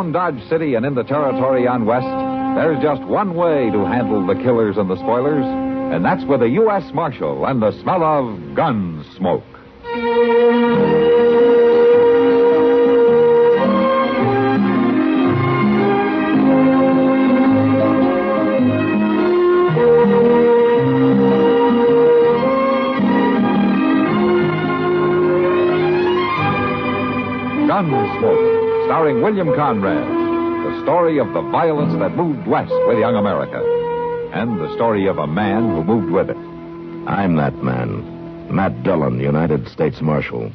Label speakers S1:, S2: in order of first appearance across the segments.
S1: around Dodge City and in the territory on West, there's just one way to handle the killers and the spoilers, and that's with a U.S. Marshal and the smell of Gunsmoke. Gunsmoke, starring William Conrad, the story of the violence that moved west with young America, and the story of a man who moved with it.
S2: I'm that man, Matt Dillon, United States Marshal.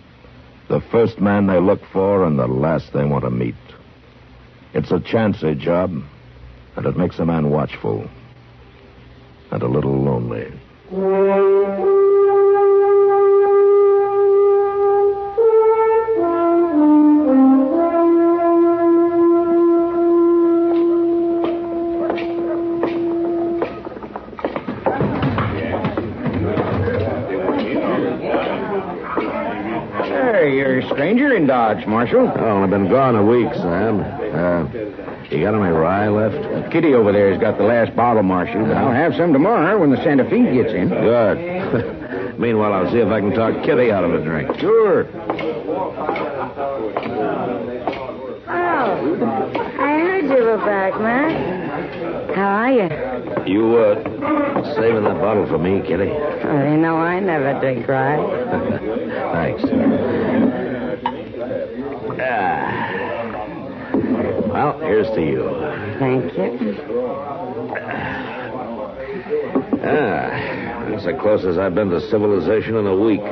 S2: The first man they look for and the last they want to meet. It's a chancy job, and it makes a man watchful and a little lonely.
S3: You're a stranger in Dodge, Marshal.
S2: Oh, I've been gone a week, Sam. You got any rye left?
S3: Kitty over there has got the last bottle, Marshal, but I'll have some tomorrow when the Santa Fe gets in.
S2: Good. Meanwhile, I'll see if I can talk Kitty out of a drink.
S3: Sure.
S4: Oh, I heard you were back, Matt. How are you?
S2: You, saving that bottle for me, Kitty?
S4: Oh, you know I never drink rye.
S2: Thanks. Well, here's to you.
S4: Thank you.
S2: That's the closest I've been to civilization in a week.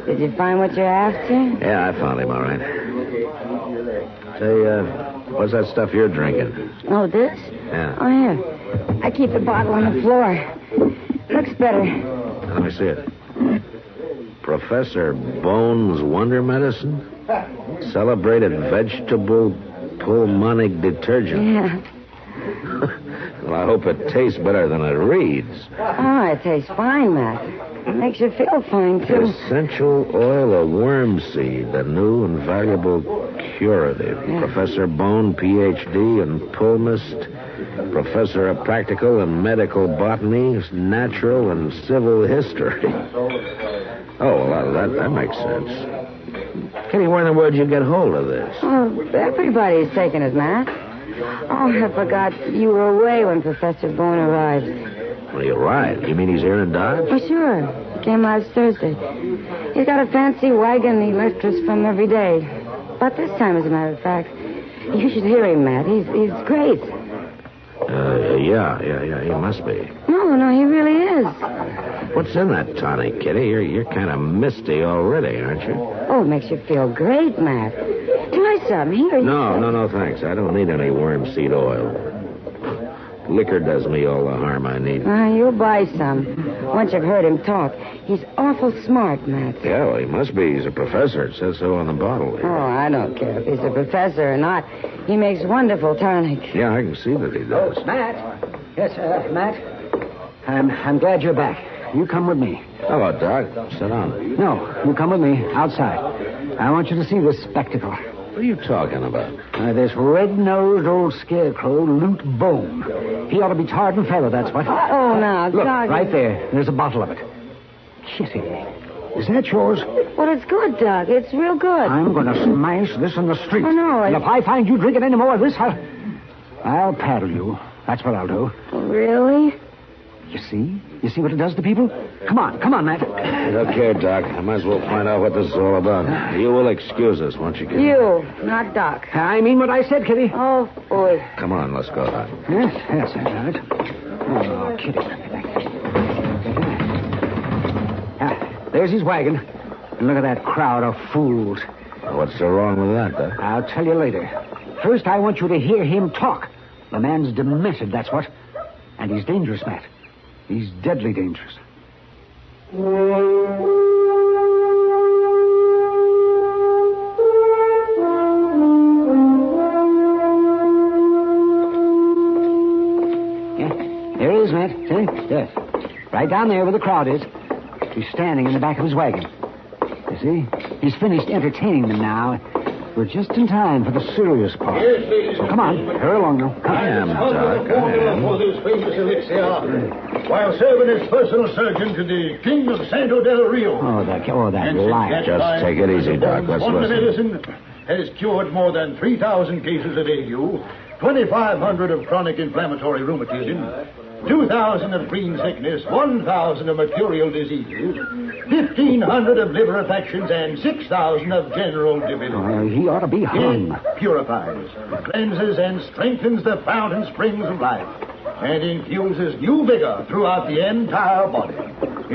S4: Did you find what you're after?
S2: Yeah, I found him, all right. Say, what's that stuff you're drinking?
S4: Oh, this?
S2: Yeah.
S4: Oh, here. I keep the bottle on the floor. Looks better.
S2: Let me see it. Professor Bone's Wonder Medicine? Celebrated vegetable pulmonic detergent.
S4: Yeah.
S2: Well, I hope it tastes better than it reads.
S4: Oh, it tastes fine, Matt. It makes you feel fine, too.
S2: Essential oil of worm seed, a new and valuable curative.
S4: Yeah.
S2: Professor Bone, Ph.D. and Pulmist, Professor of Practical and Medical Botany, Natural and Civil History. Oh, well, that makes sense. Kitty, where in the world did you get hold of this?
S4: Oh, everybody's taking it, Matt. Oh, I forgot you were away when Professor Bone arrived.
S2: Well, he arrived. You mean he's here in Dodge?
S4: Oh, sure. He came last Thursday. He's got a fancy wagon he lifts us from every day. About this time, as a matter of fact. You should hear him, Matt. He's great.
S2: Yeah, he must be.
S4: No, he really is.
S2: What's in that tonic, Kitty? You're kind of misty already, aren't you?
S4: Oh, it makes you feel great, Matt. Try some. Here.
S2: No, thanks. I don't need any worm seed oil. Liquor does me all the harm I need.
S4: You'll buy some. Once you've heard him talk. He's awful smart, Matt.
S2: Yeah, well, he must be. He's a professor. It says so on the bottle.
S4: Oh, I don't care if he's a professor or not. He makes wonderful tonic.
S2: Yeah, I can see that he does.
S5: Matt. Yes, Matt. I'm glad you're back. You come with me.
S2: Hello, Doc. Sit down.
S5: No, you come with me outside. I want you to see this spectacle.
S2: What are you talking about?
S5: This red-nosed old scarecrow, Lute Bone. He ought to be tarred and feathered, that's what.
S4: Oh, now,
S5: Look,
S4: Doc.
S5: right there. There's a bottle of it. Kitty, is that yours?
S4: Well, it's good, Doc. It's real good.
S5: I'm going to smash this in the street.
S4: Oh, no.
S5: And if I find you drinking any more of this, I'll paddle you. That's what I'll do.
S4: Really?
S5: You see? You see what it does to people? Come on, Matt.
S2: Look here, Doc. I might as well find out what this is all about. You will excuse us, won't you, Kitty?
S4: You, not Doc.
S5: I mean what I said, Kitty.
S4: Oh, boy.
S2: Come on, let's go, Doc.
S5: Yes, all right. Oh, Kitty. There's his wagon. And look at that crowd of fools.
S2: What's so wrong with that, Doc?
S5: I'll tell you later. First, I want you to hear him talk. The man's demented, that's what. And he's dangerous, Matt. He's deadly dangerous. Yeah, there he is, Matt. See? Yes. Right down there where the crowd is. He's standing in the back of his wagon. You see? He's finished entertaining them now. We're just in time for the serious part. So come on, hurry along now.
S2: I am, Doc. I am.
S6: For this famous elixir, while serving as personal surgeon to the King of Santo del Rio.
S5: Oh, that liar.
S2: Just take it easy, Doc. Let's
S6: Wonder
S2: listen.
S6: medicine has cured more than 3,000 cases of ague, 2,500 of chronic inflammatory rheumatism, 2,000 of green sickness, 1,000 of mercurial diseases, 1,500 of liver affections, and 6,000 of general debility.
S5: He ought to be hung.
S6: It purifies, cleanses, and strengthens the fountain springs of life, and infuses new vigor throughout the entire body.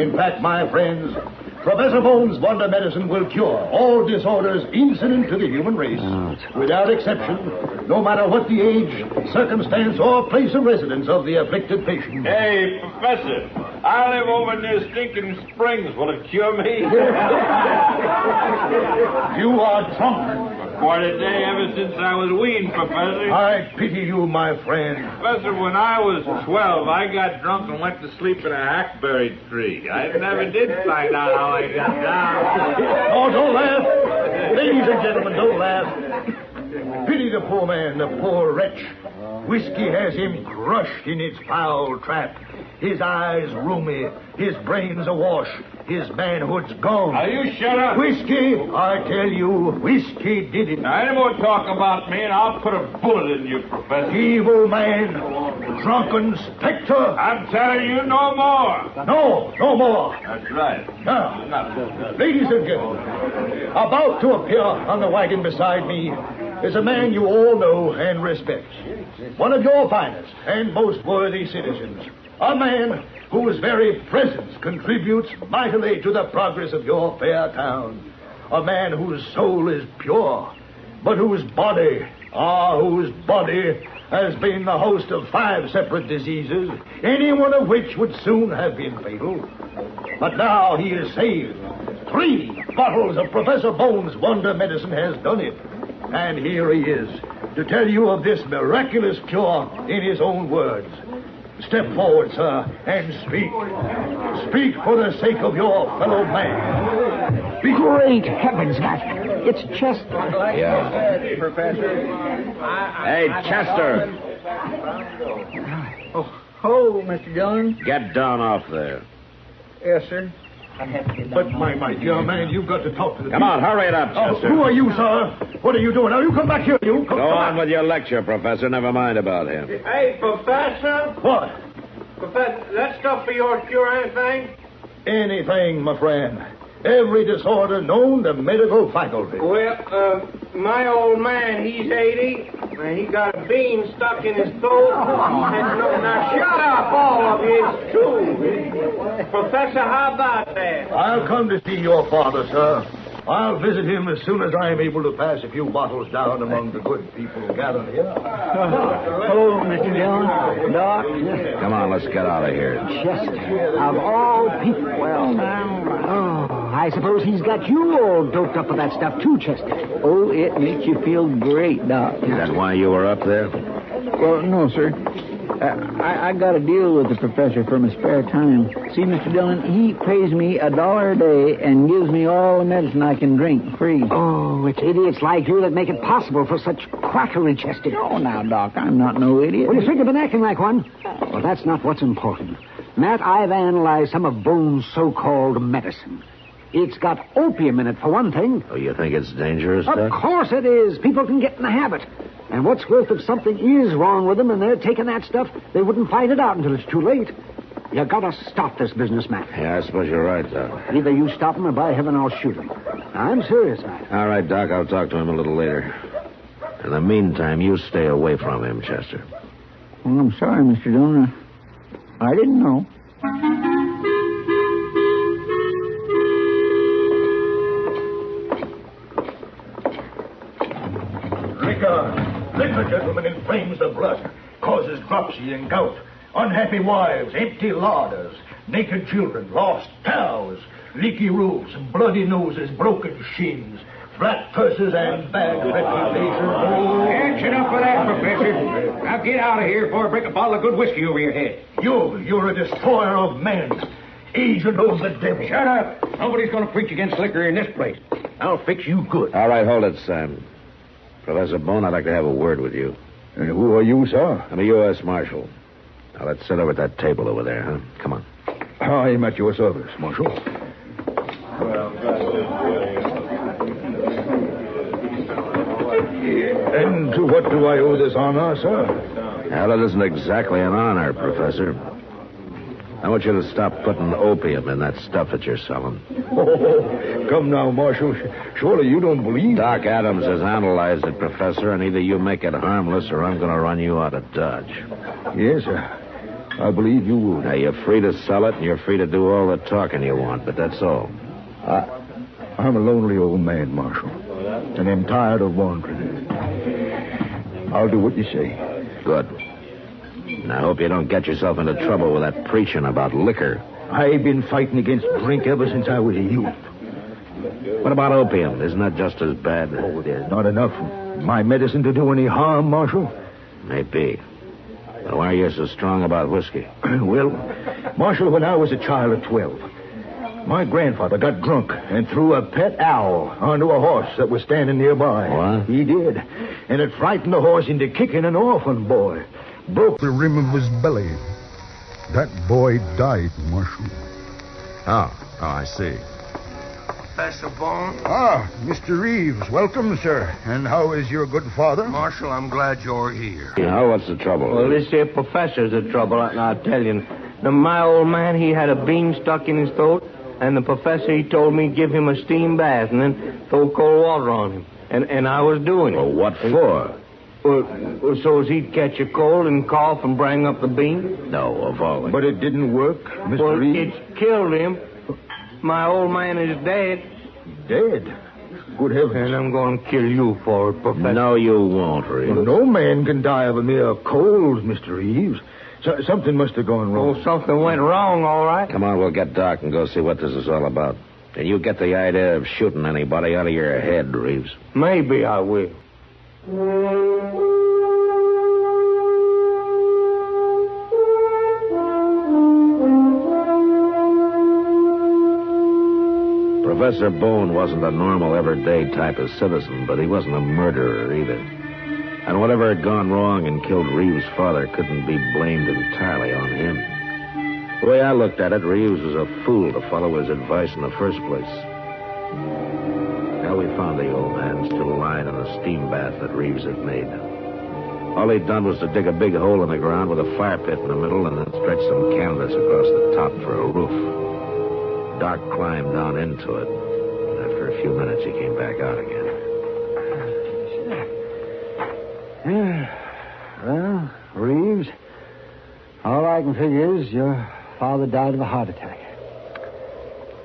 S6: In fact, my friends, Professor Bones' Wonder Medicine will cure all disorders incident to the human race, without exception, no matter what the age, circumstance, or place of residence of the afflicted patient.
S7: Hey, Professor, I live over near Stinking Springs. Will it cure me?
S6: You are drunk.
S7: Quite a day ever since I was weaned, Professor.
S6: I pity you, my friend.
S7: Professor, when I was 12, I got drunk and went to sleep in a hackberry tree. I never did find out how I got down.
S6: Oh, don't laugh. Ladies and gentlemen, don't laugh. Pity the poor man, the poor wretch. Whiskey has him crushed in its foul trap. His eyes rheumy, his brains awash, his manhood's gone.
S7: Now, you shut up.
S6: Whiskey, I tell you, whiskey did it.
S7: Now, any more talk about me, and I'll put a bullet in you, Professor.
S6: Evil man, drunken specter.
S7: I'm telling you no more.
S6: No more.
S7: That's right.
S6: Now, ladies and gentlemen, about to appear on the wagon beside me is a man you all know and respect. One of your finest and most worthy citizens. A man whose very presence contributes mightily to the progress of your fair town. A man whose soul is pure, but whose body has been the host of 5 separate diseases, any one of which would soon have been fatal. But now he is saved. 3 bottles of Professor Bones' Wonder Medicine has done it. And here he is, to tell you of this miraculous cure in his own words. Step forward, sir, and speak. Speak for the sake of your fellow man.
S5: Great heavens, Matt. It's Chester.
S2: Yeah. Hey, Chester.
S3: Oh, Mr. Dillon.
S2: Get down off there.
S3: Yes, sir.
S6: But, my dear man, you've got to talk to the
S2: Come on, hurry it up,
S6: Oh,
S2: Chester.
S6: who are you, sir? What are you doing? Now, you come back here, you. Come
S2: Go on
S6: back.
S2: with your lecture, Professor. Never mind about him.
S7: Hey, Professor.
S6: What?
S7: Professor, that stuff for your cure anything?
S6: Anything, my friend. Every disorder known to medical faculty.
S7: Well, my old man, he's 80, and he got a bean stuck in his throat. Now, shut up, all of you. It's true. Professor, how about that?
S6: I'll come to see your father, sir. I'll visit him as soon as I am able to pass a few bottles down among the good people gathered here.
S5: Hello, Mr. Dillon. Doc.
S2: Come on, let's get out of here.
S5: Chester, of all people. Well, now. Oh, I suppose he's got you all doped up with that stuff, too, Chester.
S8: Oh, it makes you feel great, Doc.
S2: Is that why you were up there?
S8: Well, no, sir. I got a deal with the professor for my spare time. See, Mr. Dillon, he pays me $1 a day and gives me all the medicine I can drink free.
S5: Oh, it's idiots like you that make it possible for such quackery, Chester.
S8: Oh, now, Doc, I'm not no idiot.
S5: Well, you should have been acting like one. Well, that's not what's important. Matt, I've analyzed some of Bones' so-called medicine. It's got opium in it, for one thing.
S2: Oh, you think it's dangerous,
S5: Of
S2: Doc?
S5: course it is. People can get in the habit. And what's worse, if something is wrong with them and they're taking that stuff, they wouldn't find it out until it's too late. You gotta stop this business, Matt.
S2: Yeah, I suppose you're right, Doc.
S5: Either you stop him or, by heaven, I'll shoot him. I'm serious, Matt.
S2: All right, Doc, I'll talk to him a little later. In the meantime, you stay away from him, Chester.
S8: Well, I'm sorry, Mr. Dillon. I didn't know.
S6: Liquor, gentlemen, inflames the blood, causes dropsy and gout, unhappy wives, empty larders, naked children, lost cows, leaky roofs, bloody noses, broken shins, flat purses, and bad reputation. Oh,
S3: That's enough of that, Professor. Now get out of here before I break a bottle of good whiskey over your head.
S6: you're a destroyer of men, agent of the devil.
S3: Shut up. Nobody's going to preach against liquor in this place. I'll fix you good.
S2: All right, hold it, Sam.
S3: Professor Bone, I'd like to have a word with you.
S6: Who are you, sir?
S3: I'm a U.S. Marshal. Now, let's sit over at that table over there, huh? Come on.
S6: I am at your service, Marshal. And to what do I owe this honor, sir?
S3: Well, it isn't exactly an honor, Professor. I want you to stop putting opium in that stuff that you're selling.
S6: Oh, come now, Marshal. Surely you don't believe...
S3: Doc Adams has analyzed it, Professor, and either you make it harmless or I'm going to run you out of Dodge.
S6: Yes, sir. I believe you would.
S3: Now, you're free to sell it and you're free to do all the talking you want, but that's all.
S6: I'm a lonely old man, Marshal, and I'm tired of wandering. I'll do what you say.
S3: Good. And I hope you don't get yourself into trouble with that preaching about liquor.
S6: I've been fighting against drink ever since I was a youth.
S3: What about opium? Isn't that just as bad?
S6: Oh, there's not enough of my medicine to do any harm, Marshal.
S3: Maybe. But why are you so strong about whiskey?
S6: Well, Marshal, when I was a child of 12, my grandfather got drunk and threw a pet owl onto a horse that was standing nearby.
S3: What?
S6: He did. And it frightened the horse into kicking an orphan boy. Broke
S9: the rim of his belly. That boy died, Marshal.
S2: Oh, I see.
S7: Professor Bone?
S9: Ah, Mr. Reeves. Welcome, sir. And how is your good father?
S7: Marshal, I'm glad you're here.
S3: Now, what's the trouble?
S7: Well, this here professor's the trouble, and I'll tell you. Now, my old man, he had a bean stuck in his throat, and the professor, he told me give him a steam bath and then throw cold water on him. And I was doing it.
S3: Well, what for?
S7: Well, so as he'd catch a cold and cough and bring up the bean?
S3: No, of all.
S6: But it didn't work, Mr.
S7: Well,
S6: Reeves?
S7: it's killed him. My old man is dead.
S6: Dead? Good heavens.
S7: And I'm going to kill you for it, Professor.
S3: No, you won't, Reeves.
S6: Well, no man can die of a mere cold, Mr. Reeves. Something must have gone wrong.
S7: Oh, something went wrong, all right.
S3: Come on, we'll get Doc and go see what this is all about. And you get the idea of shooting anybody out of your head, Reeves.
S7: Maybe I will.
S3: Professor Bone wasn't a normal, everyday type of citizen, but he wasn't a murderer either. And whatever had gone wrong and killed Reeves' father couldn't be blamed entirely on him. The way I looked at it, Reeves was a fool to follow his advice in the first place. Now we found the old man still lying in the steam bath that Reeves had made. All he'd done was to dig a big hole in the ground with a fire pit in the middle and then stretch some canvas across the top for a roof. Doc climbed down into it. After a few minutes, he came back out again.
S5: Well, Reeves, all I can figure is your father died of a heart attack.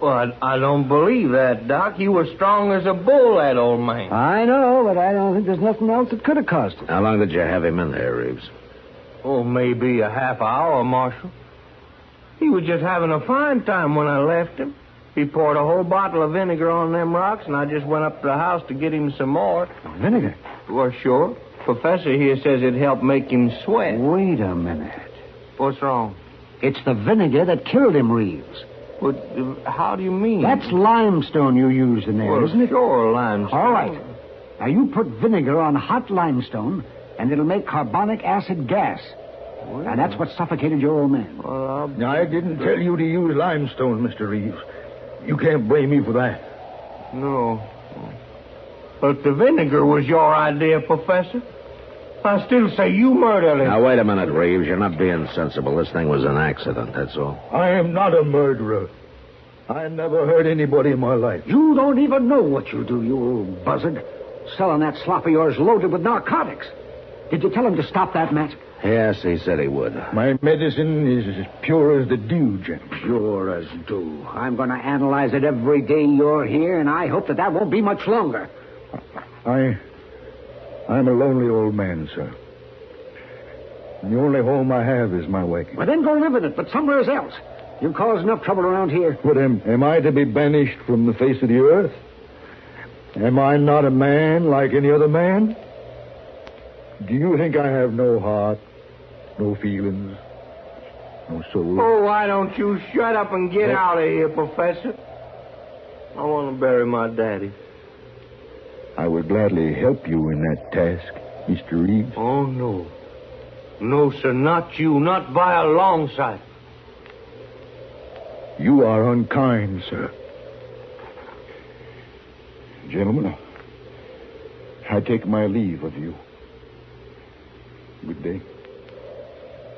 S7: Well, I don't believe that, Doc. He was strong as a bull, that old man.
S5: I know, but I don't think there's nothing else that could have caused it.
S3: How long did you have him in there, Reeves?
S7: Oh, maybe a half hour, Marshal. He was just having a fine time when I left him. He poured a whole bottle of vinegar on them rocks, and I just went up to the house to get him some more.
S5: Vinegar?
S7: Well, sure. Professor here says it helped make him sweat.
S5: Wait a minute.
S7: What's wrong?
S5: It's the vinegar that killed him, Reeves.
S7: Well, how do you mean?
S5: That's limestone you used in there,
S7: well,
S5: isn't it?
S7: Sure, limestone.
S5: All right. Now, you put vinegar on hot limestone, and it'll make carbonic acid gas. Well, and that's what suffocated your old man.
S7: Well,
S6: I didn't tell you to use limestone, Mr. Reeves. You can't blame me for that.
S7: No. But the vinegar was your idea, Professor. I still say you murdered him.
S3: Now, wait a minute, Reeves. You're not being sensible. This thing was an accident, that's all.
S6: I am not a murderer. I never hurt anybody in my life.
S5: You don't even know what you do, you old buzzard. Selling that slop of yours loaded with narcotics. Did you tell him to stop that, Matt?
S3: Yes, he said he would.
S6: My medicine is as pure as the dew, Jim.
S5: Pure as dew. I'm going to analyze it every day you're here, and I hope that won't be much longer.
S6: I'm a lonely old man, sir. And the only home I have is my wagon.
S5: Well, then go live in it, but somewhere else. You've caused enough trouble around here.
S6: But am I to be banished from the face of the earth? Am I not a man like any other man? Do you think I have no heart, no feelings, no soul?
S7: Oh, why don't you shut up and get out of here, Professor? I want to bury my daddy.
S9: I would gladly help you in that task, Mr. Reeves.
S7: Oh, no. No, sir, not you. Not by a long sight.
S9: You are unkind, sir. Gentlemen, I take my leave of you. Good day.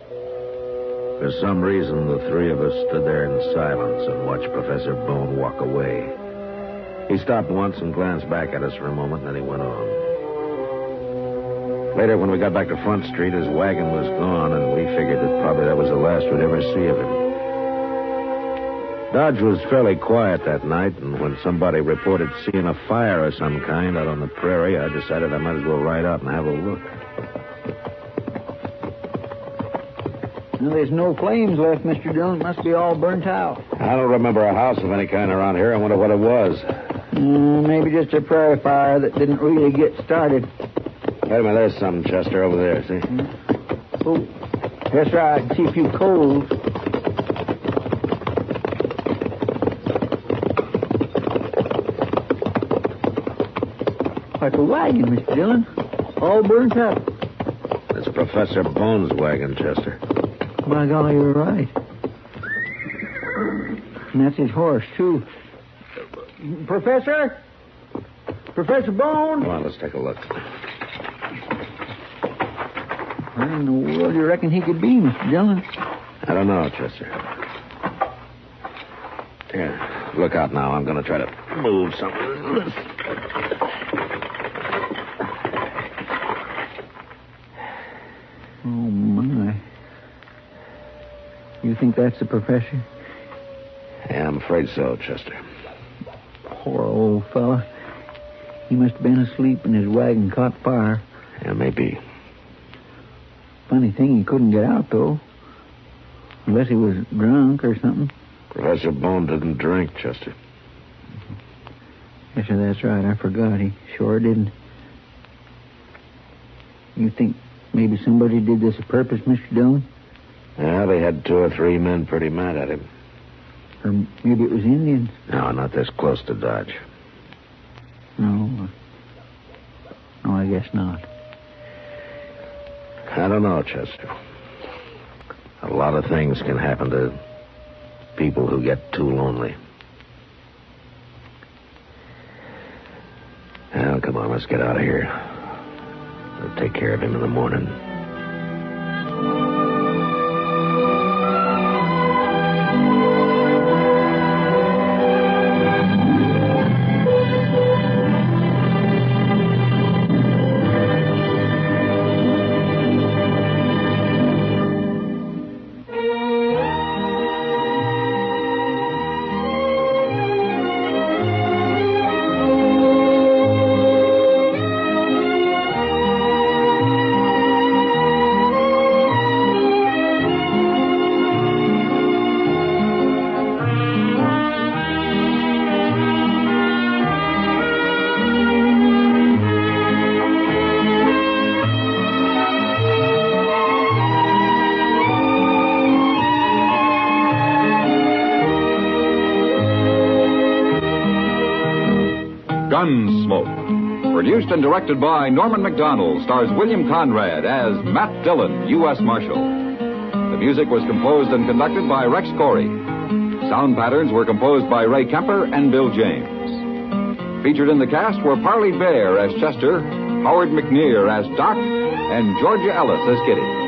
S3: For some reason, the three of us stood there in silence and watched Professor Bone walk away. He stopped once and glanced back at us for a moment, and then he went on. Later, when we got back to Front Street, his wagon was gone, and we figured that probably that was the last we'd ever see of him. Dodge was fairly quiet that night, and when somebody reported seeing a fire of some kind out on the prairie, I decided I might as well ride out and have a look.
S8: Well, there's no flames left, Mr. Dillon. It must be all burnt out.
S3: I don't remember a house of any kind around here. I wonder what it was.
S8: Maybe just a prairie fire that didn't really get started.
S3: Wait a minute, there's something, Chester, over there, see?
S8: Oh, that's right. I can see a few coals. Like a wagon, Mr. Dillon. All burnt up.
S3: It's Professor Bone's wagon, Chester.
S8: By golly, you're right. And that's his horse, too. Professor? Professor Bone?
S3: Come on, let's take a look.
S8: Where in the world do you reckon he could be, Mr. Dillon?
S3: I don't know, Chester. Here, look out now. I'm going to try to move something.
S8: Oh, my. You think that's the professor?
S3: Yeah, I'm afraid so, Chester.
S8: Poor old fella. He must have been asleep and his wagon caught fire.
S3: Yeah, maybe.
S8: Funny thing, he couldn't get out, though. Unless he was drunk or something.
S3: Professor Bone didn't drink, Chester.
S8: Yes, sir, that's right. I forgot. He sure didn't. You think maybe somebody did this on purpose, Mr. Dillon?
S3: Yeah, they had 2 or 3 men pretty mad at him.
S8: Or maybe it was Indians.
S3: No, not this close to Dodge.
S8: No. No, I guess not.
S3: I don't know, Chester. A lot of things can happen to people who get too lonely. Well, come on, let's get out of here. I'll take care of him in the morning.
S1: Gunsmoke. Produced and directed by Norman Macdonald, stars William Conrad as Matt Dillon, U.S. Marshal. The music was composed and conducted by Rex Corey. Sound patterns were composed by Ray Kemper and Bill James. Featured in the cast were Parley Bear as Chester, Howard McNear as Doc, and Georgia Ellis as Kitty.